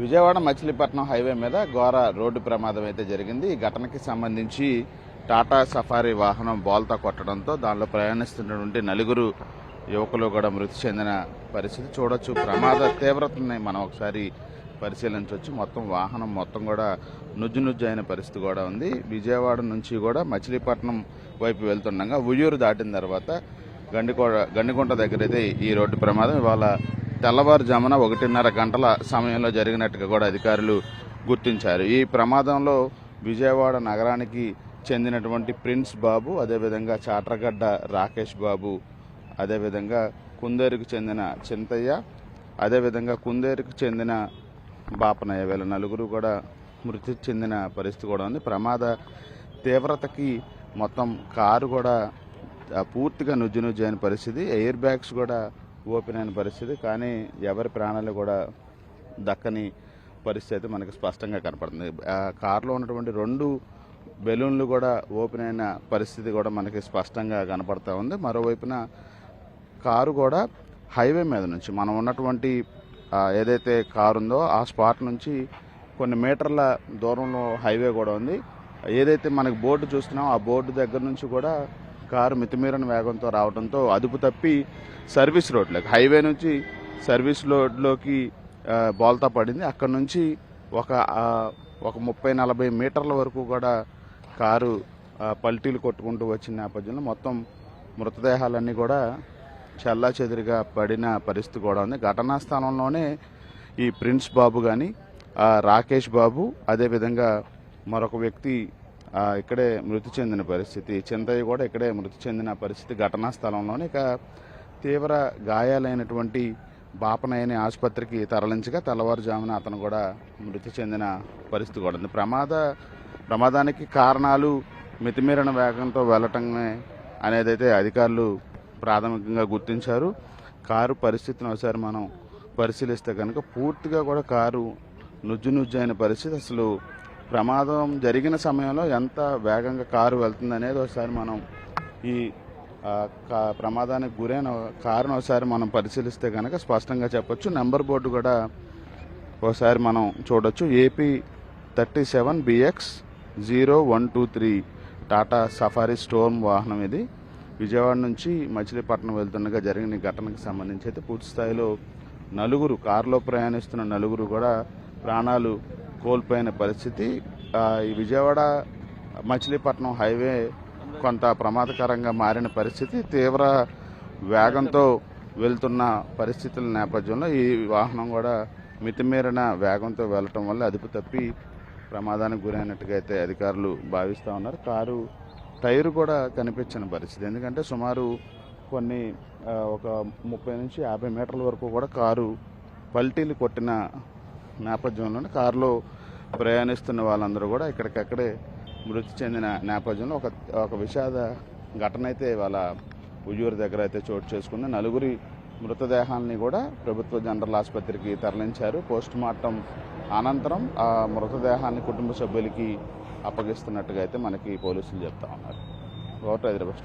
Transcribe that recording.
Vijayawada Machilipatnam highway మీద ఘోర road ప్రమాదం అయితే జరిగింది. ఈ ఘటనకి సంబంధించి టాటా సఫారీ వాహనం బోల్తా కొట్టడంతో దానిలో ప్రయాణిస్తున్నటువంటి నలుగురు యువకులు కూడా మృతి చెందిన పరిస్థితి చూడొచ్చు. ప్రమాద తీవ్రతని మనం ఒకసారి పరిశీలించవచ్చు. మొత్తం వాహనం మొత్తం కూడా నుజ్జు అయిన పరిస్థితి కూడా ఉంది. విజయవాడ నుంచి కూడా మచిలీపట్నం వైపు వెళ్తుండగా ఉయ్యూరు దాటిన తర్వాత గండికుంట దగ్గర అయితే ఈ రోడ్డు ప్రమాదం ఇవాళ తెల్లవారుజామున 1:30 గంటల సమయంలో జరిగినట్టుగా కూడా అధికారులు గుర్తించారు. ఈ ప్రమాదంలో విజయవాడ నగరానికి చెందినటువంటి ప్రిన్స్ బాబు, అదేవిధంగా చాట్రగడ్డ రాకేష్ బాబు, అదేవిధంగా కుందేరుకు చెందిన చింతయ్య, అదేవిధంగా కుందేరుకు చెందిన బాపనయ్య, వీళ్ళ నలుగురు కూడా మృతి చెందిన పరిస్థితి కూడా ఉంది. ప్రమాద తీవ్రతకి మొత్తం కారు కూడా పూర్తిగా నుజ్జు అయిన పరిస్థితి. ఎయిర్ బ్యాగ్స్ కూడా ఓపెన్ అయిన పరిస్థితి, కానీ ఎవరి ప్రాణాలు కూడా దక్కని పరిస్థితి మనకి స్పష్టంగా కనపడుతుంది. కారులో ఉన్నటువంటి 2 బెలూన్లు కూడా ఓపెన్ అయిన పరిస్థితి కూడా మనకి స్పష్టంగా కనపడతా ఉంది. మరోవైపున కారు కూడా హైవే మీద నుంచి మనం ఉన్నటువంటి ఏదైతే కారు ఉందో ఆ స్పాట్ నుంచి కొన్ని మీటర్ల దూరంలో హైవే కూడా ఉంది. ఏదైతే మనకి బోర్డు చూస్తున్నామో ఆ బోర్డు దగ్గర నుంచి కూడా కారు మితిమీరిన వేగంతో రావడంతో అదుపు తప్పి సర్వీస్ రోడ్లోకి, హైవే నుంచి సర్వీస్ రోడ్లోకి బోల్తా పడింది. అక్కడ నుంచి ఒక 30-40 మీటర్ల వరకు కూడా కారు పల్టీలు కొట్టుకుంటూ వచ్చిన నేపథ్యంలో మొత్తం మృతదేహాలన్నీ కూడా చెల్లాచెదురుగా పడిన పరిస్థితి కూడా ఉంది. ఘటనా స్థలంలోనే ఈ ప్రిన్స్ బాబు కానీ, రాకేష్ బాబు, అదేవిధంగా మరొక వ్యక్తి ఇక్కడే మృతి చెందిన పరిస్థితి, చింతయ్య కూడా ఇక్కడే మృతి చెందిన పరిస్థితి ఘటనా స్థలంలోనే. ఇక తీవ్ర గాయాలైనటువంటి బాపనయ్యని ఆసుపత్రికి తరలించగా తెల్లవారుజామున అతను కూడా మృతి చెందిన పరిస్థితి కూడా ఉంది. ప్రమాదానికి కారణాలు మితిమీరిన వేగంతో వెళ్ళటమే అనేదైతే అధికారులు ప్రాథమికంగా గుర్తించారు. కారు పరిస్థితిని ఒకసారి మనం పరిశీలిస్తే కనుక పూర్తిగా కూడా కారు నుజ్జు అయిన పరిస్థితి. అసలు ప్రమాదం జరిగిన సమయంలో ఎంత వేగంగా కారు వెళ్తుంది అనేది ఒకసారి మనం ఈ ప్రమాదానికి గురైన కారును ఒకసారి మనం పరిశీలిస్తే కనుక స్పష్టంగా చెప్పొచ్చు. నెంబర్ బోర్డు కూడా ఒకసారి మనం చూడొచ్చు. AP 37BX 0123 Tata safari storm వాహనం ఇది. విజయవాడ నుంచి మచిలీపట్నం వెళ్తుండగా జరిగిన ఈ ఘటనకు సంబంధించి అయితే పూర్తి స్థాయిలో కారులో ప్రయాణిస్తున్న నలుగురు కూడా ప్రాణాలు కోల్పోయిన పరిస్థితి. ఈ విజయవాడ మచిలీపట్నం హైవే కొంత ప్రమాదకరంగా మారిన పరిస్థితి. తీవ్ర వేగంతో వెళ్తున్న పరిస్థితుల నేపథ్యంలో ఈ వాహనం కూడా మితిమీరిన వేగంతో వెళ్లటం వల్ల అదుపు తప్పి ప్రమాదానికి గురైనట్టుగా అయితే అధికారులు భావిస్తూ ఉన్నారు. కారు టైరు కూడా కనిపించిన పరిస్థితి, ఎందుకంటే సుమారు ఒక 30-50 మీటర్ల వరకు కూడా కారు పల్టీలు కొట్టిన నేపథ్యంలోనే కారులో ప్రయాణిస్తున్న వాళ్ళందరూ కూడా ఇక్కడికక్కడే మృతి చెందిన నేపథ్యంలో ఒక విషాద ఘటన అయితే వాళ్ళ ఉయ్యూరు దగ్గర అయితే చోటు చేసుకుంది. నలుగురి మృతదేహాలని కూడా ప్రభుత్వ జనరల్ ఆసుపత్రికి తరలించారు. పోస్ట్ మార్టం అనంతరం ఆ మృతదేహాన్ని కుటుంబ సభ్యులకి అప్పగిస్తున్నట్టుగా అయితే మనకి పోలీసులు చెప్తా ఉన్నారు. హైదరాబాద్.